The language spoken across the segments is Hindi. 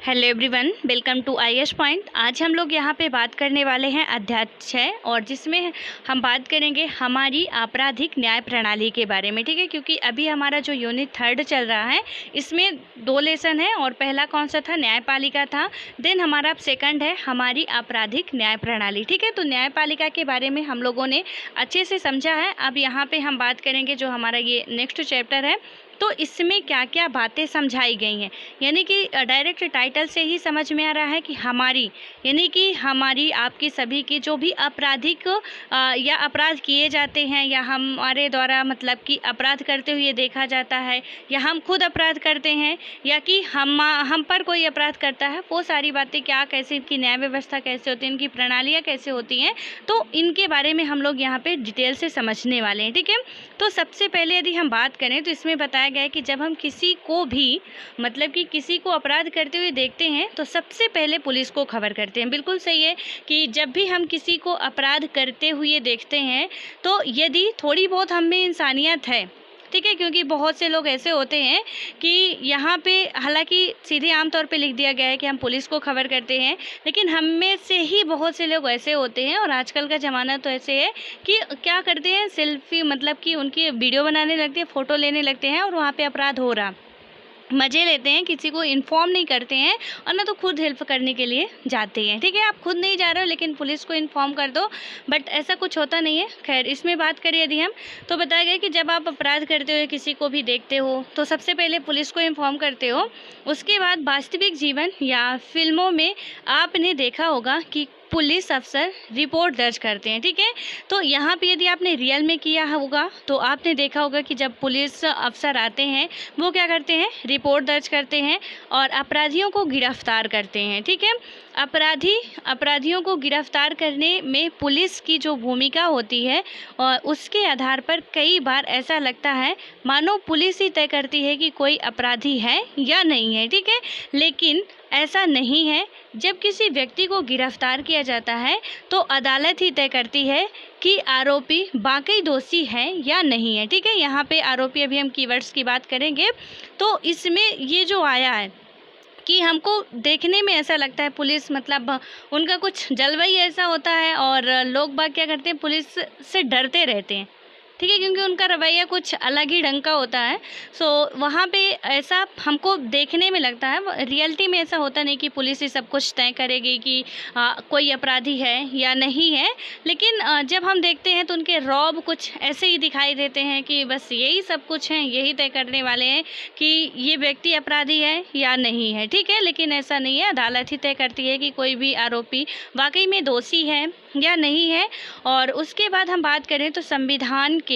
Hello everyone, welcome to IAS point. आज हम लोग यहाँ पे बात करने वाले हैं अध्याय 6 और जिसमें हम बात करेंगे हमारी आपराधिक न्याय प्रणाली के बारे में। ठीक है, क्योंकि अभी हमारा जो यूनिट 3 चल रहा है इसमें 2 लेसन है और पहला कौन सा था, न्यायपालिका था। देन हमारा सेकंड है हमारी आपराधिक न्याय प्रणाली। ठीक है, तो न्यायपालिका के बारे में हम लोगों ने अच्छे से समझा है। अब यहाँ पे हम बात करेंगे जो हमारा ये नेक्स्ट चैप्टर है, तो इसमें क्या क्या बातें समझाई गई हैं, यानी कि डायरेक्ट टाइटल से ही समझ में आ रहा है कि हमारी, यानी कि हमारी आपकी सभी की जो भी आपराधिक या अपराध किए जाते हैं या हमारे द्वारा मतलब कि अपराध करते हुए देखा जाता है या हम खुद अपराध करते हैं या कि हम पर कोई अपराध करता है, वो सारी बातें क्या, कैसे इनकी न्याय व्यवस्था कैसे होती है, इनकी प्रणालियाँ कैसे होती हैं, तो इनके बारे में हम लोग यहाँ पे डिटेल से समझने वाले हैं। ठीक है, तो सबसे पहले यदि हम बात करें तो इसमें बताया गया है कि जब हम किसी को भी मतलब कि किसी को अपराध करते हुए देखते हैं तो सबसे पहले पुलिस को खबर करते हैं। बिल्कुल सही है कि जब भी हम किसी को अपराध करते हुए देखते हैं तो यदि थोड़ी बहुत हम में इंसानियत है, ठीक है, क्योंकि बहुत से लोग ऐसे होते हैं कि यहाँ पे हालांकि सीधे आमतौर पे लिख दिया गया है कि हम पुलिस को खबर करते हैं, लेकिन हम में से ही बहुत से लोग ऐसे होते हैं और आजकल का ज़माना तो ऐसे है कि क्या करते हैं, सेल्फी मतलब कि उनकी वीडियो बनाने लगते हैं, फ़ोटो लेने लगते हैं और वहाँ पे अपराध हो रहा, मज़े लेते हैं, किसी को इन्फॉर्म नहीं करते हैं और ना तो खुद हेल्प करने के लिए जाते हैं। ठीक है, आप खुद नहीं जा रहे हो लेकिन पुलिस को इन्फॉर्म कर दो, बट ऐसा कुछ होता नहीं है। खैर, इसमें बात करें यदि हम, तो बताया गया कि जब आप अपराध करते हुए किसी को भी देखते हो तो सबसे पहले पुलिस को इन्फॉर्म करते हो। उसके बाद वास्तविक जीवन या फिल्मों में आपने देखा होगा कि पुलिस अफसर रिपोर्ट दर्ज करते हैं। ठीक है, तो यहाँ पे यदि आपने रियल में किया होगा तो आपने देखा होगा कि जब पुलिस अफसर आते हैं वो क्या करते हैं, रिपोर्ट दर्ज करते हैं और अपराधियों को गिरफ्तार करते हैं। ठीक है, अपराधियों को गिरफ्तार करने में पुलिस की जो भूमिका होती है और उसके आधार पर कई बार ऐसा लगता है मानो पुलिस ही तय करती है कि कोई अपराधी है या नहीं है। ठीक है, लेकिन ऐसा नहीं है। जब किसी व्यक्ति को गिरफ्तार किया जाता है तो अदालत ही तय करती है कि आरोपी वाकई दोषी है या नहीं है। ठीक है, यहाँ पे आरोपी, अभी हम कीवर्ड्स की बात करेंगे, तो इसमें ये जो आया है कि हमको देखने में ऐसा लगता है पुलिस मतलब उनका कुछ जलवा ही ऐसा होता है और लोग बाग क्या करते हैं, पुलिस से डरते रहते हैं। ठीक है, क्योंकि उनका रवैया कुछ अलग ही ढंग का होता है। सो वहाँ पे ऐसा हमको देखने में लगता है, रियलिटी में ऐसा होता नहीं कि पुलिस ही सब कुछ तय करेगी कि कोई अपराधी है या नहीं है। लेकिन जब हम देखते हैं तो उनके रौब कुछ ऐसे ही दिखाई देते हैं कि बस यही सब कुछ हैं, यही तय करने वाले हैं कि ये व्यक्ति अपराधी है या नहीं है। ठीक है, लेकिन ऐसा नहीं है, अदालत ही तय करती है कि कोई भी आरोपी वाकई में दोषी है या नहीं है। और उसके बाद हम बात करें तो संविधान के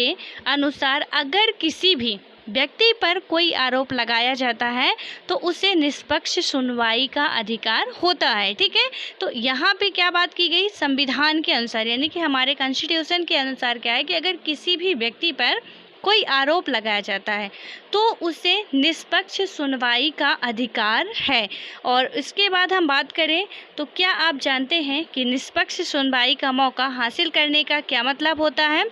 अनुसार अगर किसी भी व्यक्ति पर कोई आरोप लगाया जाता है तो उसे निष्पक्ष सुनवाई का अधिकार होता है। ठीक है, तो यहाँ पे क्या बात की गई, संविधान के अनुसार, यानी कि हमारे कॉन्स्टिट्यूशन के अनुसार क्या है कि अगर किसी भी व्यक्ति पर कोई आरोप लगाया जाता है तो उसे निष्पक्ष सुनवाई का अधिकार है। और इसके बाद हम बात करें तो क्या आप जानते हैं कि निष्पक्ष सुनवाई का मौका हासिल करने का क्या मतलब होता है।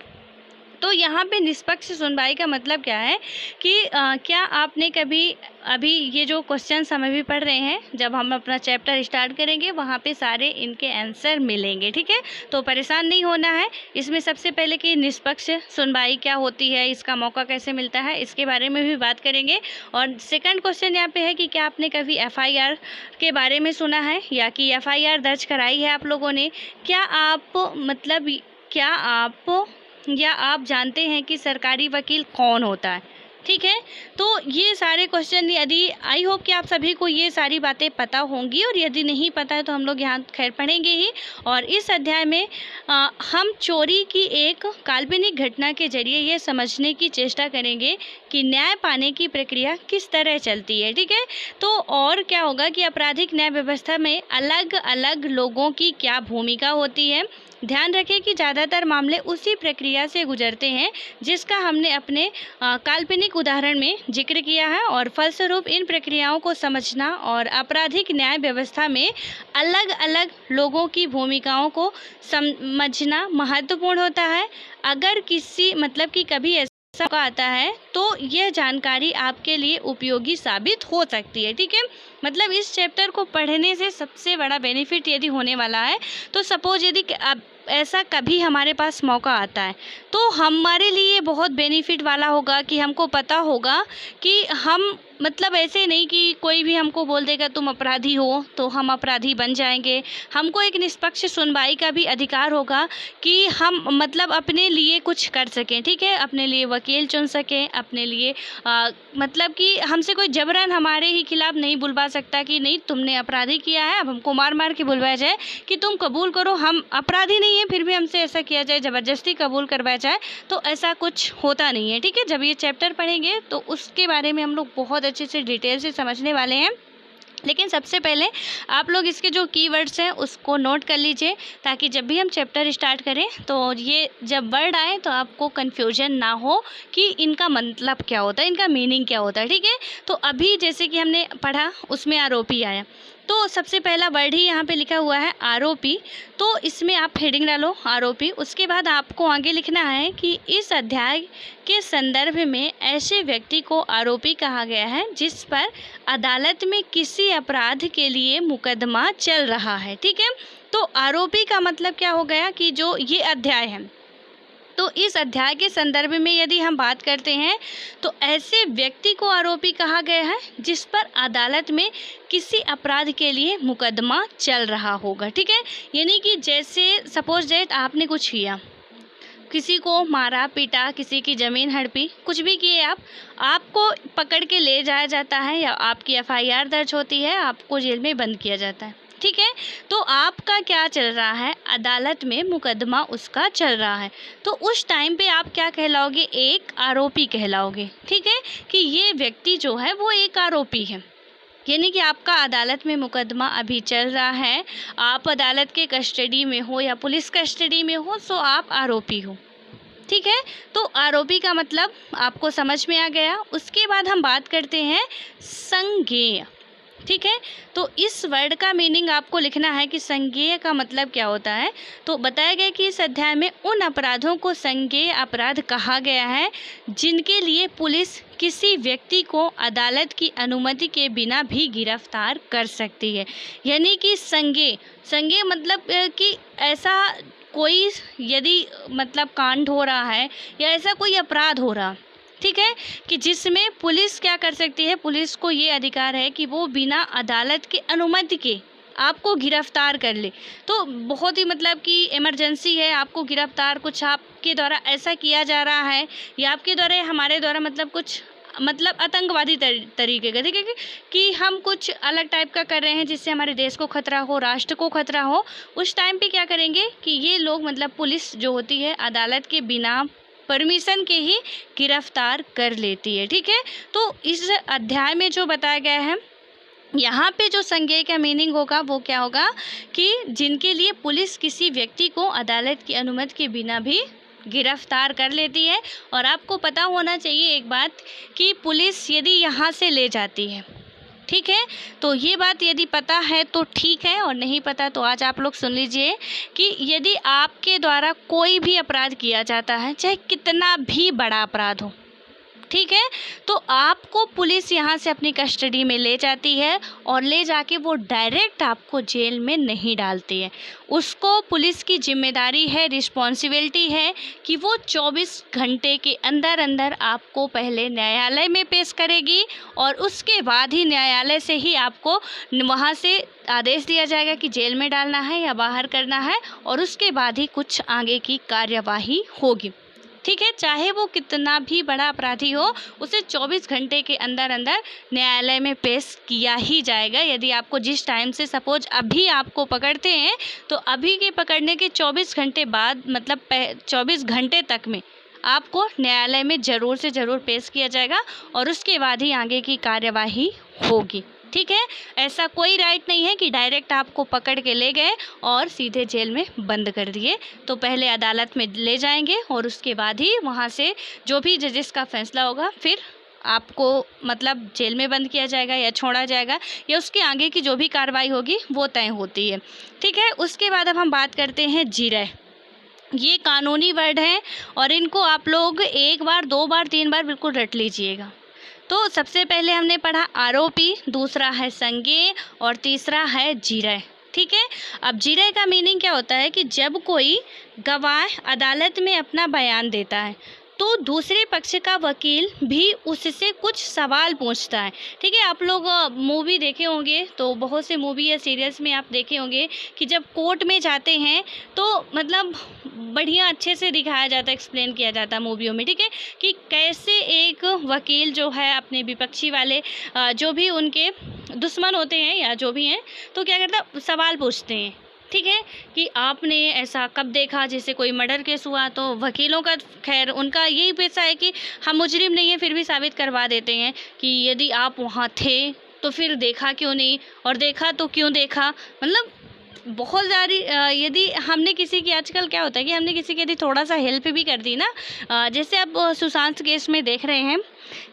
तो यहाँ पे निष्पक्ष सुनवाई का मतलब क्या है कि क्या आपने कभी, अभी ये जो क्वेश्चंस हम अभी पढ़ रहे हैं, जब हम अपना चैप्टर स्टार्ट करेंगे वहाँ पे सारे इनके आंसर मिलेंगे। ठीक है, तो परेशान नहीं होना है। इसमें सबसे पहले कि निष्पक्ष सुनवाई क्या होती है, इसका मौका कैसे मिलता है, इसके बारे में भी बात करेंगे। और सेकंड क्वेश्चन यहाँ पे है कि क्या आपने कभी FIR के बारे में सुना है या कि FIR दर्ज कराई है आप लोगों ने। क्या आप जानते हैं कि सरकारी वकील कौन होता है। ठीक है, तो ये सारे क्वेश्चन, यदि आई होप कि आप सभी को ये सारी बातें पता होंगी और यदि नहीं पता है तो हम लोग यहाँ खैर पढ़ेंगे ही। और इस अध्याय में हम चोरी की एक काल्पनिक घटना के जरिए ये समझने की चेष्टा करेंगे कि न्याय पाने की प्रक्रिया किस तरह चलती है। ठीक है, तो और क्या होगा कि आपराधिक न्याय व्यवस्था में अलग अलग लोगों की क्या भूमिका होती है। ध्यान रखें कि ज़्यादातर मामले उसी प्रक्रिया से गुजरते हैं जिसका हमने अपने काल्पनिक उदाहरण में जिक्र किया है और फलस्वरूप इन प्रक्रियाओं को समझना और आपराधिक न्याय व्यवस्था में अलग अलग लोगों की भूमिकाओं को समझना महत्वपूर्ण होता है। अगर किसी मतलब कि कभी का आता है तो यह जानकारी आपके लिए उपयोगी साबित हो सकती है। ठीक है, मतलब इस चैप्टर को पढ़ने से सबसे बड़ा बेनिफिट यदि होने वाला है तो सपोज यदि अब ऐसा कभी हमारे पास मौका आता है तो हमारे लिए बहुत बेनिफिट वाला होगा कि हमको पता होगा कि हम मतलब ऐसे नहीं कि कोई भी हमको बोल देगा तुम अपराधी हो तो हम अपराधी बन जाएंगे। हमको एक निष्पक्ष सुनवाई का भी अधिकार होगा कि हम मतलब अपने लिए कुछ कर सकें। ठीक है, अपने लिए वकील चुन सकें, अपने लिए मतलब कि हमसे कोई जबरन हमारे ही खिलाफ नहीं बुलवा सकता कि नहीं तुमने अपराधी किया है, अब हमको मार मार के बुलवाया जाए कि तुम कबूल करो हम अपराधी नहीं है, फिर भी हमसे ऐसा किया जाए, ज़बरदस्ती कबूल करवाया जाए, तो ऐसा कुछ होता नहीं है। ठीक है, जब ये चैप्टर पढ़ेंगे तो उसके बारे में हम लोग बहुत अच्छे से डिटेल से समझने वाले हैं। लेकिन सबसे पहले आप लोग इसके जो कीवर्ड्स हैं उसको नोट कर लीजिए ताकि जब भी हम चैप्टर स्टार्ट करें तो ये जब वर्ड आए तो आपको कन्फ्यूजन ना हो कि इनका मतलब क्या होता है, इनका मीनिंग क्या होता है। ठीक है, तो अभी जैसे कि हमने पढ़ा उसमें आरोपी आया, तो सबसे पहला वर्ड ही यहाँ पे लिखा हुआ है आरोपी, तो इसमें आप हेडिंग डालो आरोपी। उसके बाद आपको आगे लिखना है कि इस अध्याय के संदर्भ में ऐसे व्यक्ति को आरोपी कहा गया है जिस पर अदालत में किसी अपराध के लिए मुकदमा चल रहा है। ठीक है, तो आरोपी का मतलब क्या हो गया कि जो ये अध्याय है तो इस अध्याय के संदर्भ में यदि हम बात करते हैं तो ऐसे व्यक्ति को आरोपी कहा गया है जिस पर अदालत में किसी अपराध के लिए मुकदमा चल रहा होगा। ठीक है, यानी कि जैसे सपोज दैट आपने कुछ किया, किसी को मारा पीटा, किसी की ज़मीन हड़पी, कुछ भी किए आपको पकड़ के ले जाया जाता है या आपकी FIR दर्ज होती है, आपको जेल में बंद किया जाता है। ठीक है, तो आपका क्या चल रहा है, अदालत में मुकदमा उसका चल रहा है, तो उस टाइम पे आप क्या कहलाओगे, एक आरोपी कहलाओगे। ठीक है, कि ये व्यक्ति जो है वो एक आरोपी है, यानी कि आपका अदालत में मुकदमा अभी चल रहा है, आप अदालत के कस्टडी में हो या पुलिस कस्टडी में हो, सो आप आरोपी हो। ठीक है, तो आरोपी का मतलब आपको समझ में आ गया। उसके बाद हम बात करते हैं संज्ञेय। ठीक है, तो इस वर्ड का मीनिंग आपको लिखना है कि संज्ञेय का मतलब क्या होता है। तो बताया गया कि इस अध्याय में उन अपराधों को संज्ञेय अपराध कहा गया है जिनके लिए पुलिस किसी व्यक्ति को अदालत की अनुमति के बिना भी गिरफ्तार कर सकती है। यानी कि संज्ञेय मतलब कि ऐसा कोई यदि मतलब कांड हो रहा है या ऐसा कोई अपराध हो रहा, ठीक है, कि जिसमें पुलिस क्या कर सकती है, पुलिस को ये अधिकार है कि वो बिना अदालत के अनुमति के आपको गिरफ्तार कर ले। तो बहुत ही मतलब कि इमरजेंसी है, आपको गिरफ्तार कुछ आपके द्वारा ऐसा किया जा रहा है या आपके द्वारा हमारे द्वारा मतलब कुछ मतलब आतंकवादी तरीके का, ठीक है, कि हम कुछ अलग टाइप का कर रहे हैं जिससे हमारे देश को खतरा हो, राष्ट्र को खतरा हो, उस टाइम पे क्या करेंगे कि ये लोग मतलब पुलिस जो होती है अदालत के बिना परमिशन के ही गिरफ्तार कर लेती है। ठीक है, तो इस अध्याय में जो बताया गया है यहाँ पे जो संज्ञेय का मीनिंग होगा वो क्या होगा कि जिनके लिए पुलिस किसी व्यक्ति को अदालत की अनुमति के बिना भी गिरफ्तार कर लेती है। और आपको पता होना चाहिए एक बात कि पुलिस यदि यहाँ से ले जाती है, ठीक है, तो ये बात यदि पता है तो ठीक है, और नहीं पता तो आज आप लोग सुन लीजिए कि यदि आपके द्वारा कोई भी अपराध किया जाता है, चाहे कितना भी बड़ा अपराध हो, ठीक है, तो आपको पुलिस यहाँ से अपनी कस्टडी में ले जाती है और ले जाके वो डायरेक्ट आपको जेल में नहीं डालती है। उसको पुलिस की जिम्मेदारी है, रिस्पॉन्सिबिलिटी है कि वो 24 घंटे के अंदर अंदर आपको पहले न्यायालय में पेश करेगी और उसके बाद ही न्यायालय से ही आपको वहाँ से आदेश दिया जाएगा कि जेल में डालना है या बाहर करना है, और उसके बाद ही कुछ आगे की कार्यवाही होगी। ठीक है, चाहे वो कितना भी बड़ा अपराधी हो, उसे 24 घंटे के अंदर अंदर न्यायालय में पेश किया ही जाएगा। यदि आपको जिस टाइम से सपोज अभी आपको पकड़ते हैं तो अभी के पकड़ने के 24 घंटे बाद मतलब 24 घंटे तक में आपको न्यायालय में ज़रूर से ज़रूर पेश किया जाएगा और उसके बाद ही आगे की कार्यवाही होगी। ठीक है, ऐसा कोई राइट नहीं है कि डायरेक्ट आपको पकड़ के ले गए और सीधे जेल में बंद कर दिए। तो पहले अदालत में ले जाएंगे और उसके बाद ही वहाँ से जो भी जजेस का फैसला होगा फिर आपको मतलब जेल में बंद किया जाएगा या छोड़ा जाएगा, या उसके आगे की जो भी कार्रवाई होगी वो तय होती है। ठीक है, उसके बाद अब हम बात करते हैं जीरय। ये कानूनी वर्ड हैं और इनको आप लोग एक बार, दो बार, तीन बार बिल्कुल रट लीजिएगा। तो सबसे पहले हमने पढ़ा आरोपी, दूसरा है संज्ञेय और तीसरा है जिरह। ठीक है। अब जिरह का मीनिंग क्या होता है कि जब कोई गवाह अदालत में अपना बयान देता है तो दूसरे पक्ष का वकील भी उससे कुछ सवाल पूछता है। ठीक है। आप लोग मूवी देखे होंगे तो बहुत से मूवी या सीरियल्स में आप देखे होंगे कि जब कोर्ट में जाते हैं तो मतलब बढ़िया अच्छे से दिखाया जाता है, एक्सप्लेन किया जाता है मूवियों में। ठीक है, कि कैसे एक वकील जो है अपने विपक्षी वाले जो भी उनके दुश्मन होते हैं या जो भी हैं, तो क्या करता है, सवाल पूछते हैं। ठीक है, कि आपने ऐसा कब देखा, जैसे कोई मर्डर केस हुआ तो वकीलों का खैर उनका यही पेशा है कि हम मुजरिम नहीं है फिर भी साबित करवा देते हैं कि यदि आप वहाँ थे तो फिर देखा क्यों नहीं, और देखा तो क्यों देखा। मतलब बहुत ज़्यादा यदि हमने किसी की, आजकल क्या होता है कि हमने किसी की यदि थोड़ा सा हेल्प भी कर दी ना, जैसे आप सुशांत केस में देख रहे हैं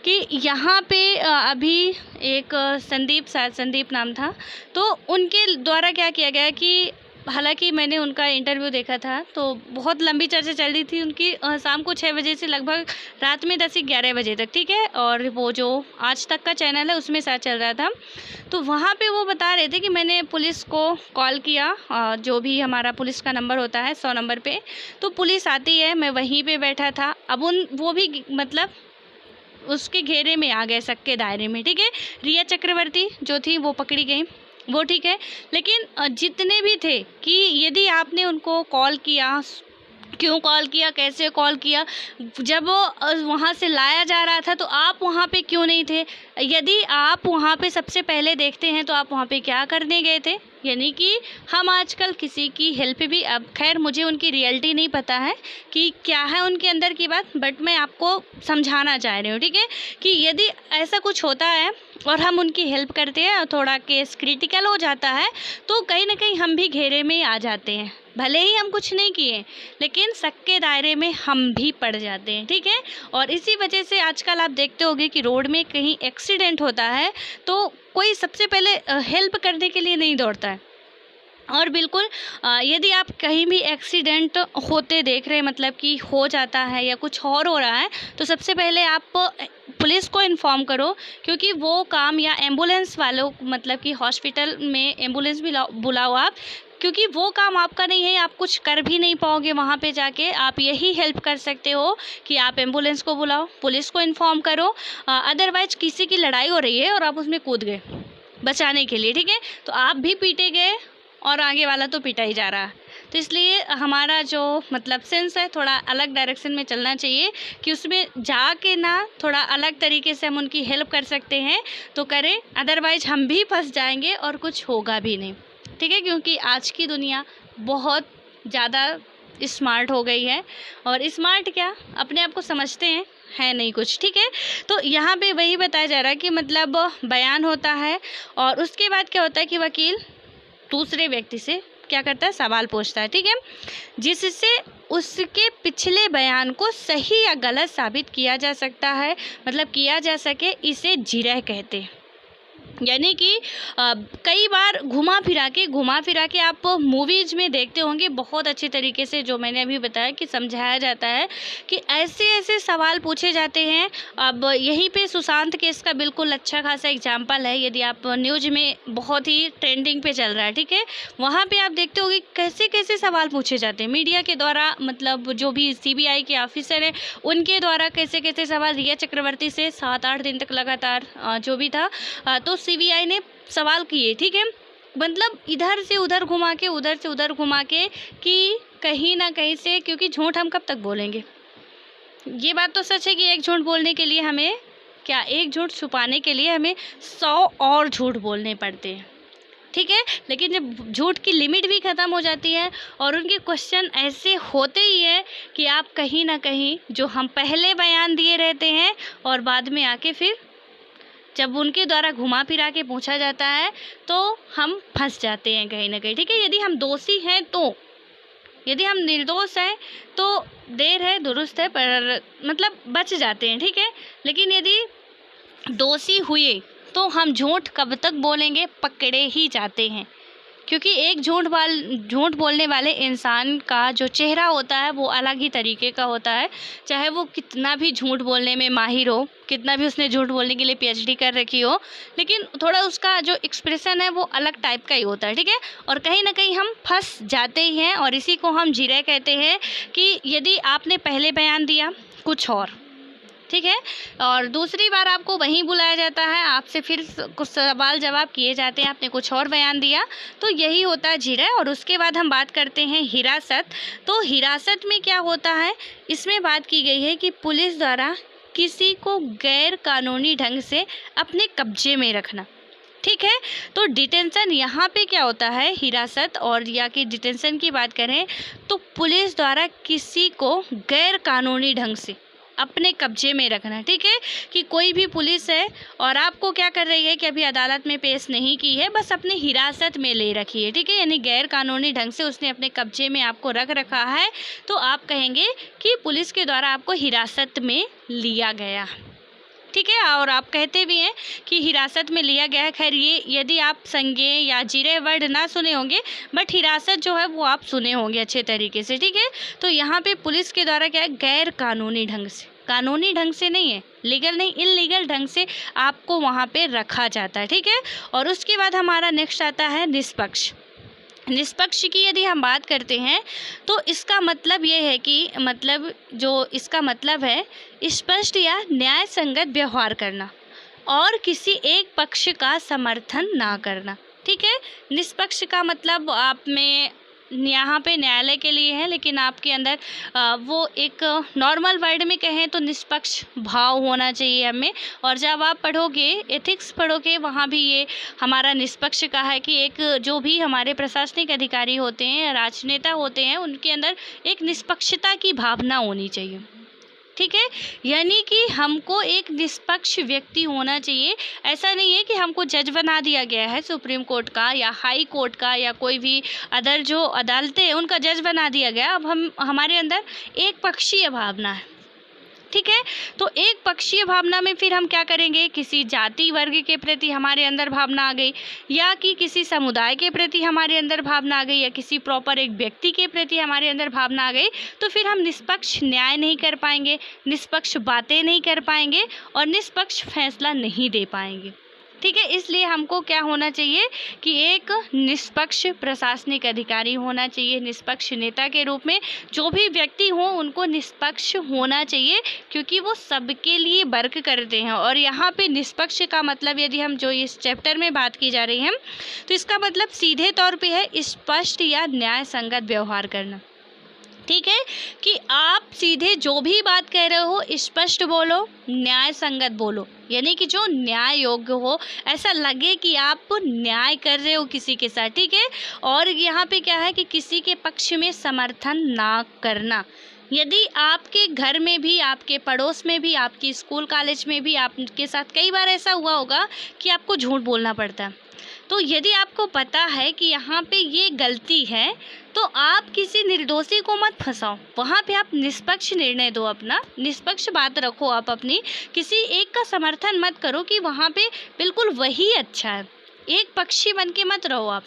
कि यहाँ पे अभी एक संदीप नाम था, तो उनके द्वारा क्या किया गया कि हालांकि मैंने उनका इंटरव्यू देखा था तो बहुत लंबी चर्चा चल रही थी उनकी, शाम को 6 बजे से लगभग रात में 10-11 बजे तक। ठीक है, और वो जो आज तक का चैनल है उसमें साथ चल रहा था, तो वहाँ पे वो बता रहे थे कि मैंने पुलिस को कॉल किया, जो भी हमारा पुलिस का नंबर होता है 100 नंबर पे, तो पुलिस आती है, मैं वहीं पे बैठा था। अब वो भी मतलब उसके घेरे में आ गए, शक के दायरे में। ठीक है, रिया चक्रवर्ती जो थी वो पकड़ी गई, वो ठीक है। लेकिन जितने भी थे कि यदि आपने उनको कॉल किया, क्यों कॉल किया, कैसे कॉल किया, जब वो वहाँ से लाया जा रहा था तो आप वहाँ पे क्यों नहीं थे, यदि आप वहाँ पे सबसे पहले देखते हैं तो आप वहाँ पे क्या करने गए थे। यानी कि हम आजकल किसी की हेल्प भी, अब खैर मुझे उनकी रियलिटी नहीं पता है कि क्या है उनके अंदर की बात, बट मैं आपको समझाना चाह रही हूँ। ठीक है, कि यदि ऐसा कुछ होता है और हम उनकी हेल्प करते हैं और थोड़ा केस क्रिटिकल हो जाता है तो कहीं ना कहीं हम भी घेरे में आ जाते हैं, भले ही हम कुछ नहीं किए लेकिन शक के दायरे में हम भी पड़ जाते हैं। ठीक है, और इसी वजह से आजकल आप देखते होंगे कि रोड में कहीं एक्सीडेंट होता है तो कोई सबसे पहले हेल्प करने के लिए नहीं दौड़ता है। और बिल्कुल यदि आप कहीं भी एक्सीडेंट होते देख रहे हैं, मतलब कि हो जाता है या कुछ और हो रहा है, तो सबसे पहले आप पुलिस को इन्फॉर्म करो, क्योंकि वो काम, या एम्बुलेंस वालों, मतलब कि हॉस्पिटल में एम्बुलेंस भी बुलाओ आप, क्योंकि वो काम आपका नहीं है, आप कुछ कर भी नहीं पाओगे वहाँ पे जाके। आप यही हेल्प कर सकते हो कि आप एम्बुलेंस को बुलाओ, पुलिस को इन्फॉर्म करो। अदरवाइज किसी की लड़ाई हो रही है और आप उसमें कूद गए बचाने के लिए, ठीक है, तो आप भी पीटे गए और आगे वाला तो पीटा ही जा रहा है। तो इसलिए हमारा जो मतलब सेंस है थोड़ा अलग डायरेक्शन में चलना चाहिए कि उसमें जाके ना थोड़ा अलग तरीके से हम उनकी हेल्प कर सकते हैं तो करें, अदरवाइज हम भी फंस जाएंगे और कुछ होगा भी नहीं। ठीक है, क्योंकि आज की दुनिया बहुत ज़्यादा स्मार्ट हो गई है, और स्मार्ट क्या, अपने आप को समझते हैं, है नहीं कुछ। ठीक है, तो यहाँ पे वही बताया जा रहा है कि मतलब बयान होता है और उसके बाद क्या होता है कि वकील दूसरे व्यक्ति से क्या करता है, सवाल पूछता है। ठीक है, जिससे उसके पिछले बयान को सही या गलत साबित किया जा सकता है, मतलब किया जा सके, इसे जिरह कहते हैं। यानी कि कई बार घुमा फिरा के आप मूवीज़ में देखते होंगे बहुत अच्छे तरीके से, जो मैंने अभी बताया कि समझाया जाता है कि ऐसे ऐसे सवाल पूछे जाते हैं। अब यहीं पे सुशांत केस का बिल्कुल अच्छा खासा एग्जाम्पल है, यदि आप न्यूज़ में बहुत ही ट्रेंडिंग पे चल रहा है। ठीक है, वहाँ पे आप देखते होंगे कैसे कैसे सवाल पूछे जाते हैं मीडिया के द्वारा, मतलब जो भी CBI के ऑफिसर हैं उनके द्वारा कैसे कैसे सवाल, रिया चक्रवर्ती से 7-8 दिन तक लगातार जो भी था तो CBI ने सवाल किए। ठीक है, मतलब इधर से उधर घुमा के, उधर से उधर घुमा के, कि कहीं ना कहीं से, क्योंकि झूठ हम कब तक बोलेंगे। ये बात तो सच है कि एक झूठ बोलने के लिए हमें क्या, एक झूठ छुपाने के लिए हमें 100 और झूठ बोलने पड़ते हैं। ठीक है, लेकिन जब झूठ की लिमिट भी ख़त्म हो जाती है और उनके क्वेश्चन ऐसे होते ही है कि आप कहीं ना कहीं जो हम पहले बयान दिए रहते हैं और बाद में आके फिर जब उनके द्वारा घुमा फिरा के पूछा जाता है तो हम फंस जाते हैं कहीं ना कहीं। ठीक है, यदि हम दोषी हैं तो, यदि हम निर्दोष हैं तो देर है दुरुस्त है, पर मतलब बच जाते हैं। ठीक है, लेकिन यदि दोषी हुए तो हम झूठ कब तक बोलेंगे, पकड़े ही जाते हैं। क्योंकि एक झूठ बोलने वाले इंसान का जो चेहरा होता है वो अलग ही तरीके का होता है। चाहे वो कितना भी झूठ बोलने में माहिर हो, कितना भी उसने झूठ बोलने के लिए पीएचडी कर रखी हो, लेकिन थोड़ा उसका जो एक्सप्रेशन है वो अलग टाइप का ही होता है, ठीक है। और कहीं ना कहीं हम फंस जाते ही हैं, और इसी को हम जिरह कहते हैं कि यदि आपने पहले बयान दिया कुछ और, ठीक है, और दूसरी बार आपको वहीं बुलाया जाता है, आपसे फिर कुछ सवाल जवाब किए जाते हैं, आपने कुछ और बयान दिया, तो यही होता है जिरह। और उसके बाद हम बात करते हैं हिरासत। तो हिरासत में क्या होता है, इसमें बात की गई है कि पुलिस द्वारा किसी को गैर कानूनी ढंग से अपने कब्जे में रखना, ठीक है। तो डिटेंशन यहाँ पे क्या होता है, हिरासत और या कि डिटेंशन की बात करें तो पुलिस द्वारा किसी को गैर कानूनी ढंग से अपने कब्जे में रखना, ठीक है। कि कोई भी पुलिस है और आपको क्या कर रही है कि अभी अदालत में पेश नहीं की है, बस अपने हिरासत में ले रखी है, ठीक है, यानी गैर कानूनी ढंग से उसने अपने कब्जे में आपको रख रखा है, तो आप कहेंगे कि पुलिस के द्वारा आपको हिरासत में लिया गया, ठीक है। और आप कहते भी हैं कि हिरासत में लिया गया है। खैर ये यदि आप संज्ञेय या जिरह वर्ड ना सुने होंगे, बट हिरासत जो है वो आप सुने होंगे अच्छे तरीके से, ठीक है। तो यहाँ पे पुलिस के द्वारा क्या है, गैर कानूनी ढंग से, कानूनी ढंग से नहीं है, लीगल नहीं, इल्लीगल ढंग से आपको वहाँ पे रखा जाता है, ठीक है। और उसके बाद हमारा नेक्स्ट आता है निष्पक्ष। निष्पक्ष की यदि हम बात करते हैं तो इसका मतलब ये है कि मतलब जो इसका मतलब है स्पष्ट या न्याय संगत व्यवहार करना और किसी एक पक्ष का समर्थन ना करना, ठीक है। निष्पक्ष का मतलब आप में यहाँ पे न्यायालय के लिए है, लेकिन आपके अंदर वो एक नॉर्मल वर्ड में कहें तो निष्पक्ष भाव होना चाहिए हमें। और जब आप पढ़ोगे, एथिक्स पढ़ोगे, वहाँ भी ये हमारा निष्पक्ष का है कि एक जो भी हमारे प्रशासनिक अधिकारी होते हैं, राजनेता होते हैं, उनके अंदर एक निष्पक्षता की भावना होनी चाहिए, ठीक है। यानी कि हमको एक निष्पक्ष व्यक्ति होना चाहिए। ऐसा नहीं है कि हमको जज बना दिया गया है सुप्रीम कोर्ट का या हाई कोर्ट का या कोई भी अदर जो अदालतें हैं उनका जज बना दिया गया। अब हमारे अंदर एक पक्षीय भावना है, ठीक है। तो एक पक्षीय भावना में फिर हम क्या करेंगे, किसी जाति वर्ग के प्रति हमारे अंदर भावना आ गई, या कि किसी समुदाय के प्रति हमारे अंदर भावना आ गई, या किसी प्रॉपर एक व्यक्ति के प्रति हमारे अंदर भावना आ गई, तो फिर हम निष्पक्ष न्याय नहीं कर पाएंगे, निष्पक्ष बातें नहीं कर पाएंगे और निष्पक्ष फैसला नहीं दे पाएंगे, ठीक है। इसलिए हमको क्या होना चाहिए कि एक निष्पक्ष प्रशासनिक अधिकारी होना चाहिए, निष्पक्ष नेता के रूप में जो भी व्यक्ति हो उनको निष्पक्ष होना चाहिए, क्योंकि वो सबके लिए वर्क करते हैं। और यहाँ पे निष्पक्ष का मतलब यदि हम जो इस चैप्टर में बात की जा रही है तो इसका मतलब सीधे तौर पे है स्पष्ट या न्याय संगत व्यवहार करना, ठीक है। कि आप सीधे जो भी बात कह रहे हो स्पष्ट बोलो, न्याय संगत बोलो, यानी कि जो न्याय योग्य हो, ऐसा लगे कि आप न्याय कर रहे हो किसी के साथ, ठीक है। और यहाँ पे क्या है कि किसी के पक्ष में समर्थन ना करना। यदि आपके घर में भी, आपके पड़ोस में भी, आपकी स्कूल कॉलेज में भी आपके साथ कई बार ऐसा हुआ होगा कि आपको झूठ बोलना पड़ता है, तो यदि आपको पता है कि यहाँ पे ये गलती है तो आप किसी निर्दोषी को मत फंसाओ, वहाँ पे आप निष्पक्ष निर्णय दो, अपना निष्पक्ष बात रखो, आप अपनी किसी एक का समर्थन मत करो कि वहाँ पे बिल्कुल वही अच्छा है, एक पक्षी बन के मत रहो आप,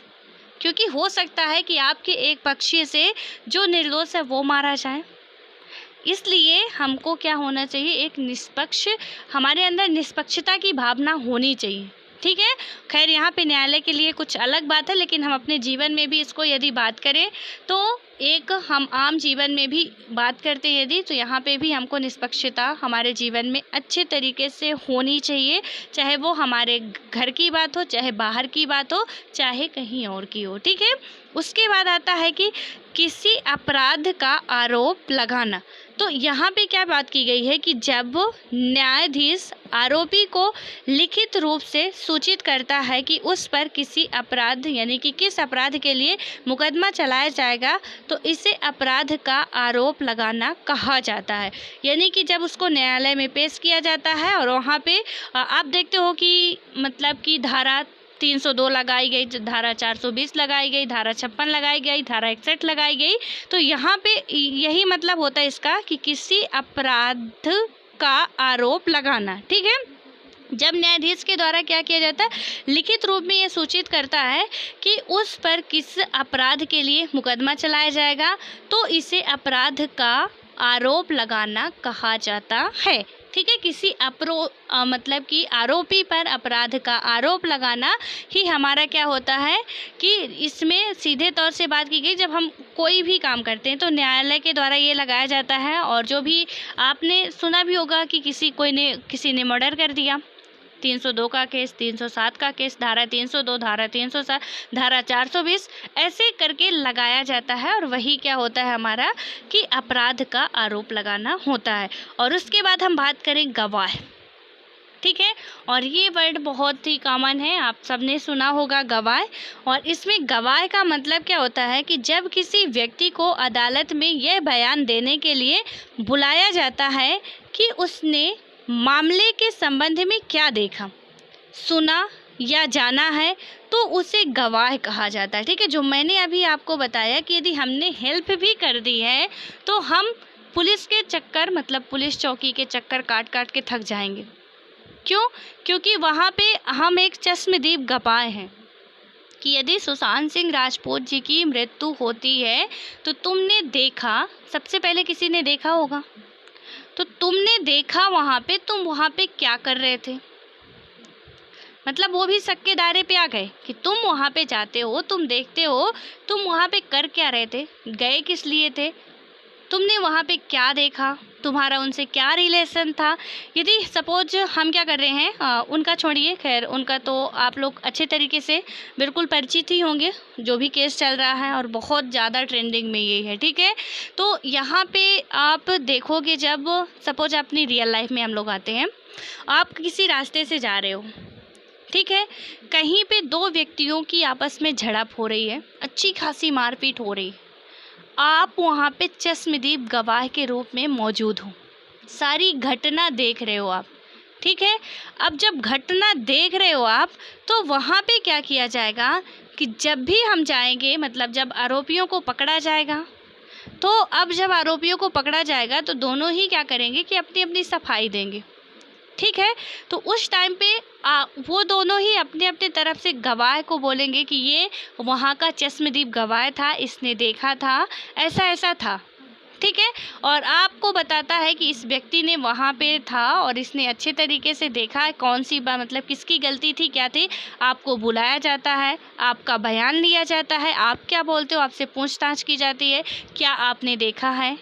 क्योंकि हो सकता है कि आपके एक पक्षी से जो निर्दोष है वो मारा जाए। इसलिए हमको क्या होना चाहिए, एक निष्पक्ष, हमारे अंदर निष्पक्षता की भावना होनी चाहिए, ठीक है। खैर यहाँ पे न्यायालय के लिए कुछ अलग बात है, लेकिन हम अपने जीवन में भी इसको यदि बात करें तो एक हम आम जीवन में भी बात करते हैं यदि, तो यहाँ पे भी हमको निष्पक्षता हमारे जीवन में अच्छे तरीके से होनी चाहिए, चाहे वो हमारे घर की बात हो, चाहे बाहर की बात हो, चाहे कहीं और की हो, ठीक है। उसके बाद आता है कि किसी अपराध का आरोप लगाना। तो यहाँ पे क्या बात की गई है कि जब न्यायाधीश आरोपी को लिखित रूप से सूचित करता है कि उस पर किसी अपराध यानी कि किस अपराध के लिए मुकदमा चलाया जाएगा, तो इसे अपराध का आरोप लगाना कहा जाता है। यानी कि जब उसको न्यायालय में पेश किया जाता है और वहाँ पे आप देखते हो कि मतलब कि धारा 302 लगाई गई, धारा 420 लगाई गई, धारा 56 लगाई गई, धारा 61 लगाई गई। तो यहाँ पे यही मतलब होता है इसका कि किसी अपराध का आरोप लगाना, ठीक है। जब न्यायाधीश के द्वारा क्या किया जाता है, लिखित रूप में ये सूचित करता है कि उस पर किस अपराध के लिए मुकदमा चलाया जाएगा, तो इसे अपराध का आरोप लगाना कहा जाता है। ठीक है, किसी मतलब कि आरोपी पर अपराध का आरोप लगाना ही हमारा क्या होता है कि इसमें सीधे तौर से बात की गई, जब हम कोई भी काम करते हैं तो न्यायालय के द्वारा ये लगाया जाता है। और जो भी आपने सुना भी होगा कि किसी ने मर्डर कर दिया, 302 का केस, 307 का केस, धारा 302, धारा 307, धारा 420 ऐसे करके लगाया जाता है। और वही क्या होता है हमारा कि अपराध का आरोप लगाना होता है। और उसके बाद हम बात करें गवाह। ठीक है, और ये वर्ड बहुत ही कॉमन है, आप सबने सुना होगा गवाह। और इसमें गवाह का मतलब क्या होता है कि जब किसी व्यक्ति को अदालत में यह बयान देने के लिए बुलाया जाता है कि उसने मामले के संबंध में क्या देखा, सुना या जाना है, तो उसे गवाह कहा जाता है। ठीक है, जो मैंने अभी आपको बताया कि यदि हमने हेल्प भी कर दी है तो हम पुलिस के चक्कर, मतलब पुलिस चौकी के चक्कर काट काट के थक जाएंगे। क्यों? क्योंकि वहाँ पे हम एक चश्मदीद गवाह हैं कि यदि सुशांत सिंह राजपूत जी की मृत्यु होती है तो तुमने देखा, सबसे पहले किसी ने देखा होगा, तो तुमने देखा वहाँ पे, तुम वहाँ पे क्या कर रहे थे, मतलब वो भी शक के दायरे पे आ गए कि तुम वहाँ पे जाते हो, तुम देखते हो, तुम वहाँ पे कर क्या रहे थे, गए किस लिए थे, तुमने वहाँ पे क्या देखा, तुम्हारा उनसे क्या रिलेशन था। यदि सपोज हम क्या कर रहे हैं, उनका छोड़िए, खैर उनका तो आप लोग अच्छे तरीके से बिल्कुल परिचित ही होंगे, जो भी केस चल रहा है और बहुत ज़्यादा ट्रेंडिंग में ये है। ठीक है, तो यहाँ पे आप देखोगे, जब सपोज अपनी रियल लाइफ में हम लोग आते हैं, आप किसी रास्ते से जा रहे हो, ठीक है, कहीं पे दो व्यक्तियों की आपस में झड़प हो रही है, अच्छी खासी मारपीट हो रही है, आप वहाँ पे चश्मदीद गवाह के रूप में मौजूद हो, सारी घटना देख रहे हो आप। ठीक है, अब जब घटना देख रहे हो आप, तो वहाँ पे क्या किया जाएगा कि जब भी हम जाएंगे, मतलब जब आरोपियों को पकड़ा जाएगा, तो अब जब आरोपियों को पकड़ा जाएगा तो दोनों ही क्या करेंगे कि अपनी अपनी सफाई देंगे। ठीक है, तो उस टाइम पे वो दोनों ही अपने अपने तरफ से गवाह को बोलेंगे कि ये वहाँ का चश्मदीद गवाह था, इसने देखा था, ऐसा ऐसा था। ठीक है, और आपको बताता है कि इस व्यक्ति ने वहाँ पे था और इसने अच्छे तरीके से देखा है, कौन सी बात, मतलब किसकी गलती थी, क्या थी। आपको बुलाया जाता है, आपका बयान लिया जाता है, आप क्या बोलते हो, आपसे पूछताछ की जाती है, क्या आपने देखा है,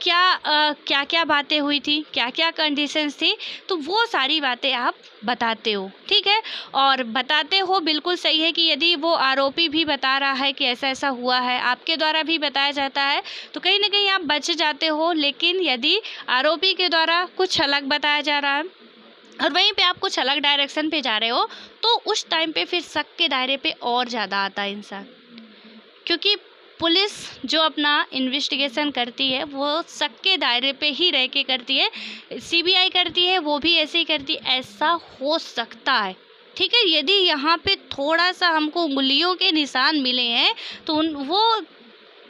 क्या क्या बातें हुई थी, क्या क्या कंडीशंस थी, तो वो सारी बातें आप बताते हो। ठीक है, और बताते हो बिल्कुल सही है कि यदि वो आरोपी भी बता रहा है कि ऐसा ऐसा हुआ है, आपके द्वारा भी बताया जाता है, तो कहीं ना कहीं आप बच जाते हो। लेकिन यदि आरोपी के द्वारा कुछ अलग बताया जा रहा है और वहीं पे आप कुछ अलग डायरेक्शन पे जा रहे हो, तो उस टाइम पे फिर शक के दायरे पे और ज़्यादा आता है इंसान, क्योंकि पुलिस जो अपना इन्वेस्टिगेशन करती है वो शक के दायरे पे ही रह के करती है, सीबीआई करती है वो भी ऐसे ही करती है, ऐसा हो सकता है। ठीक है, यदि यहाँ पे थोड़ा सा हमको उंगलियों के निशान मिले हैं तो वो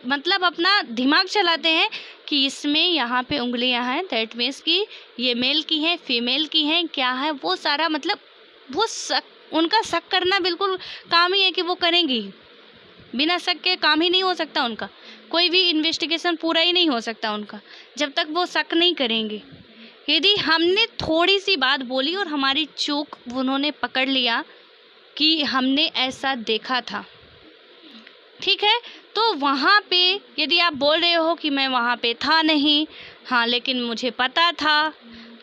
मतलब अपना दिमाग चलाते हैं कि इसमें यहाँ पे उंगलियाँ हैं, दैट मीन्स कि ये मेल की हैं, फीमेल की हैं, क्या है वो सारा, मतलब वो उनका शक करना बिल्कुल काम ही है कि वो करेंगी, बिना शक के काम ही नहीं हो सकता उनका, कोई भी इन्वेस्टिगेशन पूरा ही नहीं हो सकता उनका जब तक वो शक नहीं करेंगे। यदि हमने थोड़ी सी बात बोली और हमारी चूक उन्होंने पकड़ लिया कि हमने ऐसा देखा था, ठीक है, तो वहाँ पे यदि आप बोल रहे हो कि मैं वहाँ पे था नहीं, हाँ लेकिन मुझे पता था,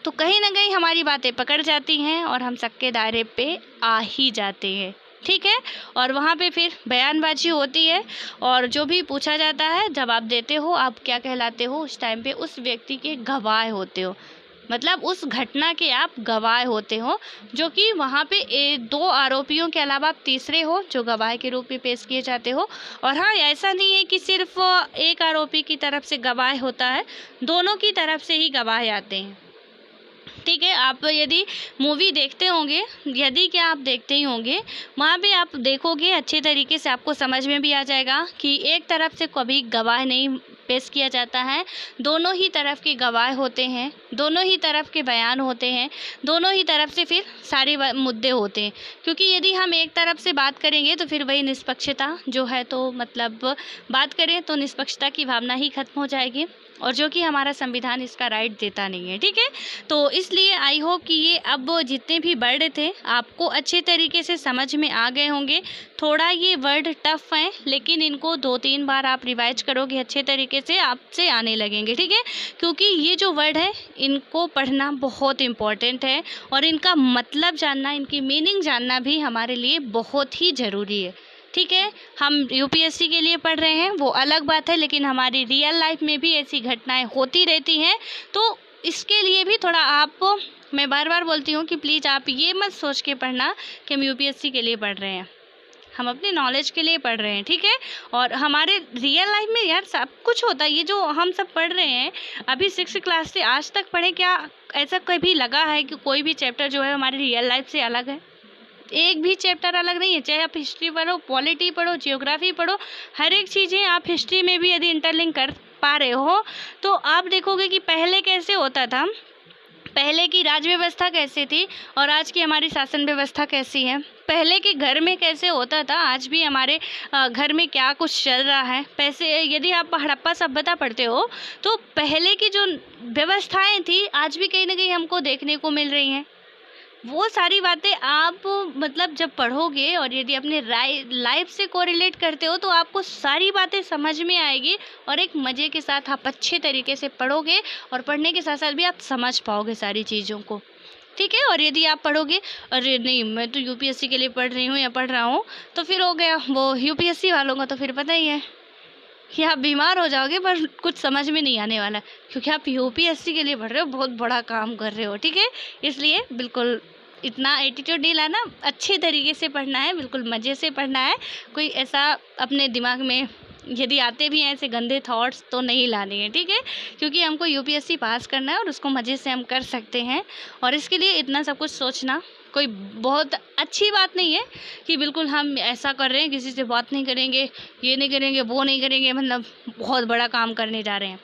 तो कहीं ना कहीं हमारी बातें पकड़ जाती हैं और हम शक के दायरे पे आ ही जाते हैं। ठीक है, और वहाँ पे फिर बयानबाजी होती है और जो भी पूछा जाता है जवाब देते हो, आप क्या कहलाते हो उस टाइम पे, उस व्यक्ति के गवाह होते हो, मतलब उस घटना के आप गवाह होते हो, जो कि वहाँ पे दो आरोपियों के अलावा आप तीसरे हो जो गवाह के रूप में पेश किए जाते हो। और हाँ, ऐसा नहीं है कि सिर्फ एक आरोपी की तरफ से गवाह होता है, दोनों की तरफ से ही गवाह आते हैं। ठीक है, आप यदि मूवी देखते होंगे, यदि क्या आप देखते ही होंगे, वहाँ पे आप देखोगे अच्छे तरीके से, आपको समझ में भी आ जाएगा कि एक तरफ से कभी गवाह नहीं पेश किया जाता है। दोनों ही तरफ के गवाह होते हैं, दोनों ही तरफ के बयान होते हैं, दोनों ही तरफ से फिर सारे मुद्दे होते हैं। क्योंकि यदि हम एक तरफ से बात करेंगे तो फिर वही निष्पक्षता जो है, तो मतलब बात करें तो निष्पक्षता की भावना ही खत्म हो जाएगी, और जो कि हमारा संविधान इसका राइट देता नहीं है। ठीक है, तो इसलिए आई होप कि ये अब जितने भी वर्ड थे आपको अच्छे तरीके से समझ में आ गए होंगे। थोड़ा ये वर्ड टफ हैं, लेकिन इनको 2-3 बार आप रिवाइज करोगे अच्छे तरीके से, आपसे आने लगेंगे। ठीक है, क्योंकि ये जो वर्ड है इनको पढ़ना बहुत इम्पॉर्टेंट है, और इनका मतलब जानना, इनकी मीनिंग जानना भी हमारे लिए बहुत ही ज़रूरी है। ठीक है, हम यूपीएससी के लिए पढ़ रहे हैं वो अलग बात है, लेकिन हमारी रियल लाइफ में भी ऐसी घटनाएं होती रहती हैं। तो इसके लिए भी थोड़ा आप, मैं बार बार बोलती हूँ कि प्लीज़ आप ये मत सोच के पढ़ना कि हम यूपीएससी के लिए पढ़ रहे हैं, हम अपने नॉलेज के लिए पढ़ रहे हैं। ठीक है, और हमारे रियल लाइफ में यार सब कुछ होता है। ये जो हम सब पढ़ रहे हैं अभी 6th क्लास से आज तक पढ़े, क्या ऐसा कभी लगा है कि कोई भी चैप्टर जो है हमारी रियल लाइफ से अलग है? एक भी चैप्टर अलग नहीं है। चाहे आप हिस्ट्री पढ़ो, पॉलिटी पढ़ो, जियोग्राफी पढ़ो, हर एक चीज़ें आप हिस्ट्री में भी यदि इंटरलिंक कर पा रहे हो तो आप देखोगे कि पहले कैसे होता था, पहले की राज व्यवस्था कैसी थी और आज की हमारी शासन व्यवस्था कैसी है। पहले के घर में कैसे होता था, आज भी हमारे घर में क्या कुछ चल रहा है। पैसे, यदि आप हड़प्पा सभ्यता पढ़ते हो तो पहले की जो व्यवस्थाएं थी आज भी कहीं ना कहीं हमको देखने को मिल रही हैं। वो सारी बातें आप मतलब जब पढ़ोगे और यदि अपने लाइफ से कोरिलेट करते हो तो आपको सारी बातें समझ में आएगी, और एक मज़े के साथ आप अच्छे तरीके से पढ़ोगे, और पढ़ने के साथ साथ भी आप समझ पाओगे सारी चीज़ों को। ठीक है, और यदि आप पढ़ोगे अरे नहीं मैं तो यूपीएससी के लिए पढ़ रही हूँ या पढ़ रहा हूँ, तो फिर हो गया वो यूपीएससी वालों का, तो फिर पता ही है कि आप बीमार हो जाओगे, पर कुछ समझ में नहीं आने वाला, क्योंकि आप यूपीएससी के लिए पढ़ रहे हो, बहुत बड़ा काम कर रहे हो। ठीक है, इसलिए बिल्कुल इतना एटीट्यूड नहीं लाना, अच्छे तरीके से पढ़ना है, बिल्कुल मज़े से पढ़ना है। कोई ऐसा अपने दिमाग में यदि आते भी हैं ऐसे गंदे थॉट्स तो नहीं लाने हैं। ठीक है, क्योंकि हमको यूपीएससी पास करना है और उसको मज़े से हम कर सकते हैं, और इसके लिए इतना सब कुछ सोचना कोई बहुत अच्छी बात नहीं है कि बिल्कुल हम ऐसा कर रहे हैं, किसी से बात नहीं करेंगे, ये नहीं करेंगे, वो नहीं करेंगे, मतलब बहुत बड़ा काम करने जा रहे हैं।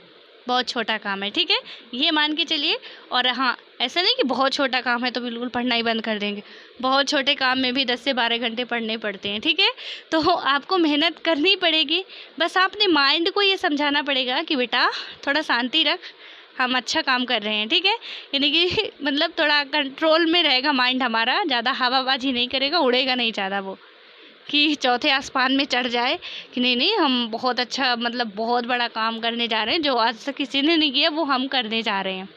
बहुत छोटा काम है। ठीक है, ये मान के चलिए। और हाँ, ऐसा नहीं कि बहुत छोटा काम है तो बिल्कुल पढ़ना ही बंद कर देंगे। बहुत छोटे काम में भी 10 से 12 घंटे पढ़ने पड़ते हैं। ठीक है, तो आपको मेहनत करनी पड़ेगी। बस आपने माइंड को ये समझाना पड़ेगा कि बेटा थोड़ा शांति रख, हम अच्छा काम कर रहे हैं। ठीक है, यानी कि मतलब थोड़ा कंट्रोल में रहेगा माइंड हमारा, ज़्यादा हवाबाजी नहीं करेगा, उड़ेगा नहीं ज़्यादा वो कि चौथे आसमान में चढ़ जाए कि नहीं नहीं हम बहुत अच्छा, मतलब बहुत बड़ा काम करने जा रहे हैं, जो आज तक किसी ने नहीं किया वो हम करने जा रहे हैं।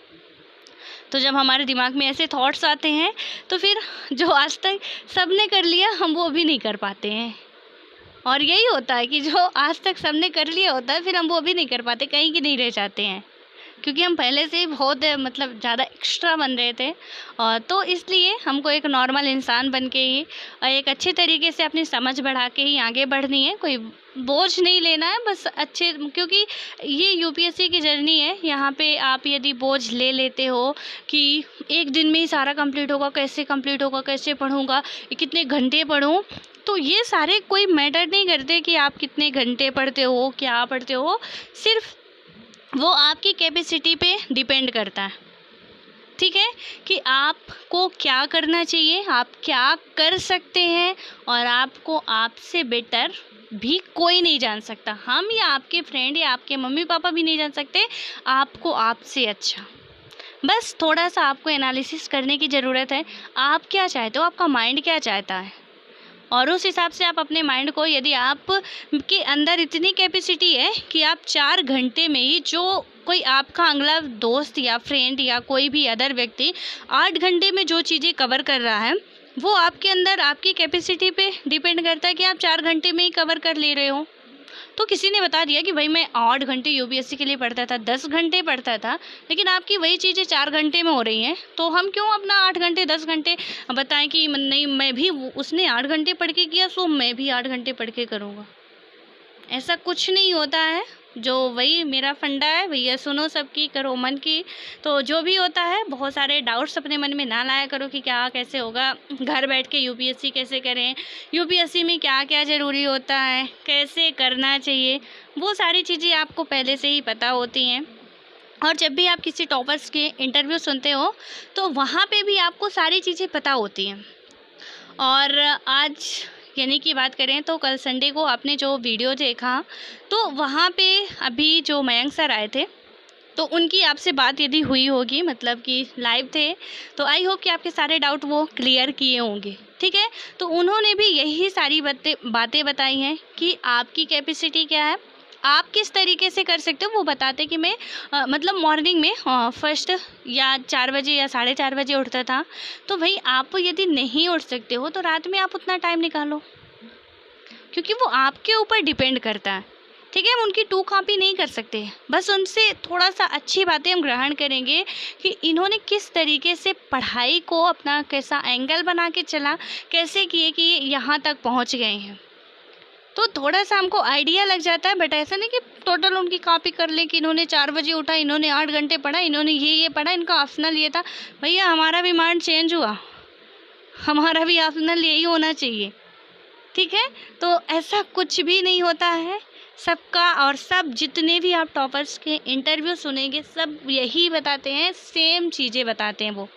तो जब हमारे दिमाग में ऐसे थॉट्स आते हैं तो फिर जो आज तक सब ने कर लिया हम वो भी नहीं कर पाते हैं। और यही होता है कि जो आज तक सब ने कर लिया होता है फिर हम वो भी नहीं कर पाते, कहीं की नहीं रह जाते हैं, क्योंकि हम पहले से ही बहुत मतलब ज़्यादा एक्स्ट्रा बन रहे थे। और तो इसलिए हमको एक नॉर्मल इंसान बन के ही और एक अच्छे तरीके से अपनी समझ बढ़ा के ही आगे बढ़नी है। कोई बोझ नहीं लेना है, बस अच्छे, क्योंकि ये यूपीएससी की जर्नी है। यहाँ पे आप यदि बोझ ले लेते हो कि एक दिन में ही सारा कंप्लीट होगा, कैसे कंप्लीट होगा, कैसे पढ़ूँगा, कितने घंटे पढ़ूँ, तो ये सारे कोई मैटर नहीं करते कि आप कितने घंटे पढ़ते हो, क्या पढ़ते हो। सिर्फ वो आपकी कैपेसिटी पे डिपेंड करता है। ठीक है, कि आपको क्या करना चाहिए, आप क्या कर सकते हैं, और आपको आपसे बेटर भी कोई नहीं जान सकता। हम या आपके फ्रेंड या आपके मम्मी पापा भी नहीं जान सकते आपको आपसे अच्छा। बस थोड़ा सा आपको एनालिसिस करने की ज़रूरत है। आप क्या चाहते हो, आपका माइंड क्या चाहता है, और उस हिसाब से आप अपने माइंड को, यदि आप के अंदर इतनी कैपेसिटी है कि आप 4 घंटे में ही, जो कोई आपका अगला दोस्त या फ्रेंड या कोई भी अदर व्यक्ति 8 घंटे में जो चीज़ें कवर कर रहा है, वो आपके अंदर आपकी कैपेसिटी पे डिपेंड करता है कि आप 4 घंटे में ही कवर कर ले रहे हो। तो किसी ने बता दिया कि भाई मैं 8 घंटे यूपीएससी के लिए पढ़ता था, 10 घंटे पढ़ता था, लेकिन आपकी वही चीज़ें 4 घंटे में हो रही हैं, तो हम क्यों अपना 8 घंटे 10 घंटे बताएं कि नहीं मैं भी, उसने 8 घंटे पढ़ के किया सो मैं भी 8 घंटे पढ़ के करूँगा। ऐसा कुछ नहीं होता है। जो वही मेरा फंडा है भैया, सुनो सबकी, करो मन की। तो जो भी होता है, बहुत सारे डाउट्स अपने मन में ना लाया करो कि क्या कैसे होगा, घर बैठ के यूपीएससी कैसे करें, यूपीएससी में क्या क्या ज़रूरी होता है, कैसे करना चाहिए, वो सारी चीज़ें आपको पहले से ही पता होती हैं। और जब भी आप किसी टॉपर्स के इंटरव्यू सुनते हो तो वहाँ पे भी आपको सारी चीज़ें पता होती हैं। और आज यानी कि बात करें तो कल संडे को आपने जो वीडियो देखा, तो वहाँ पे अभी जो मयंक सर आए थे, तो उनकी आपसे बात यदि हुई होगी, मतलब कि लाइव थे, तो आई होप कि आपके सारे डाउट वो क्लियर किए होंगे। ठीक है, तो उन्होंने भी यही सारी बातें बताई हैं कि आपकी कैपेसिटी क्या है, आप किस तरीके से कर सकते हो। वो बताते कि मैं मतलब मॉर्निंग में फर्स्ट या 4 बजे या 4:30 बजे उठता था, तो भाई आप यदि नहीं उठ सकते हो तो रात में आप उतना टाइम निकालो, क्योंकि वो आपके ऊपर डिपेंड करता है। ठीक है, हम उनकी टू कॉपी नहीं कर सकते, बस उनसे थोड़ा सा अच्छी बातें हम ग्रहण करेंगे कि इन्होंने किस तरीके से पढ़ाई को अपना कैसा एंगल बना के चला, कैसे किए कि ये यहाँ तक पहुँच गए हैं। तो थोड़ा सा हमको आइडिया लग जाता है, बट ऐसा नहीं कि टोटल उनकी कॉपी कर लें कि इन्होंने 4 बजे उठा, इन्होंने 8 घंटे पढ़ा, इन्होंने ये पढ़ा, इनका ऑप्शनल ये था। भैया हमारा भी माइंड चेंज हुआ, हमारा भी ऑप्शनल यही होना चाहिए। ठीक है, तो ऐसा कुछ भी नहीं होता है। सबका और सब जितने भी आप टॉपर्स के इंटरव्यू सुनेंगे, सब यही बताते हैं, सेम चीज़ें बताते हैं वो,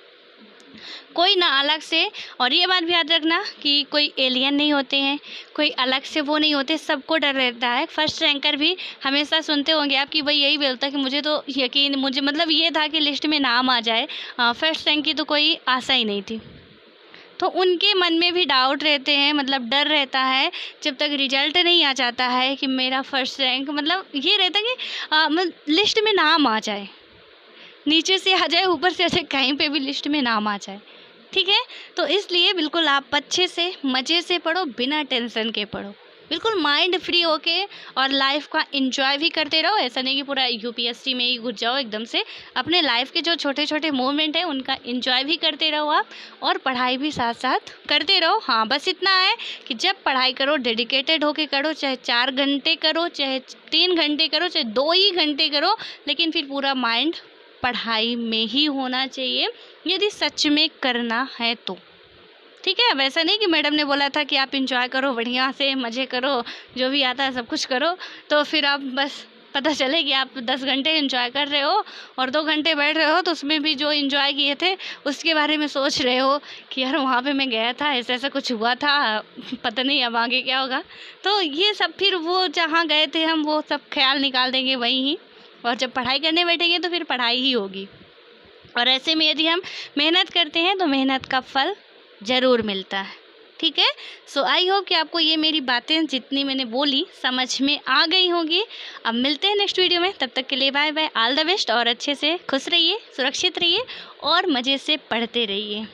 कोई ना अलग से। और ये बात भी याद रखना कि कोई एलियन नहीं होते हैं, कोई अलग से वो नहीं होते, सबको डर रहता है। फर्स्ट रैंकर भी हमेशा सुनते होंगे आप कि भाई यही बोलता कि मुझे तो यकीन, मुझे मतलब ये था कि लिस्ट में नाम आ जाए, फर्स्ट रैंक की तो कोई आशा ही नहीं थी। तो उनके मन में भी डाउट रहते हैं, मतलब डर रहता है जब तक रिजल्ट नहीं आ जाता है कि मेरा फर्स्ट रैंक, मतलब ये रहता है कि लिस्ट में नाम आ जाए, नीचे से आ जाए ऊपर से आ जाए, कहीं पे भी लिस्ट में नाम आ जाए। ठीक है, तो इसलिए बिल्कुल आप अच्छे से मज़े से पढ़ो, बिना टेंशन के पढ़ो, बिल्कुल माइंड फ्री होके, और लाइफ का एंजॉय भी करते रहो। ऐसा नहीं कि पूरा यूपीएससी में ही घुस जाओ एकदम से, अपने लाइफ के जो छोटे छोटे मोमेंट हैं उनका एंजॉय भी करते रहो आप, और पढ़ाई भी साथ साथ करते रहो। हाँ, बस इतना है कि जब पढ़ाई करो डेडिकेटेड होके करो, चाहे 4 घंटे करो, चाहे 3 घंटे करो, चाहे 2 ही घंटे करो, लेकिन फिर पूरा माइंड पढ़ाई में ही होना चाहिए, यदि सच में करना है तो। ठीक है, वैसा नहीं कि मैडम ने बोला था कि आप इंजॉय करो, बढ़िया से मज़े करो, जो भी आता है सब कुछ करो, तो फिर आप बस पता चले कि आप 10 घंटे एंजॉय कर रहे हो और 2 घंटे बैठ रहे हो, तो उसमें भी जो एंजॉय किए थे उसके बारे में सोच रहे हो कि यार वहाँ पे मैं गया था, ऐसा ऐसा कुछ हुआ था, पता नहीं अब आगे क्या होगा। तो ये सब फिर वो जहाँ गए थे हम, वो सब ख्याल निकाल देंगे वहीं ही, और जब पढ़ाई करने बैठेंगे तो फिर पढ़ाई ही होगी। और ऐसे में यदि हम मेहनत करते हैं तो मेहनत का फल ज़रूर मिलता है। ठीक है, सो आई होप कि आपको ये मेरी बातें जितनी मैंने बोली समझ में आ गई होंगी। अब मिलते हैं नेक्स्ट वीडियो में, तब तक के लिए bye bye, all the best, और अच्छे से खुश रहिए, सुरक्षित रहिए और मज़े से पढ़ते रहिए।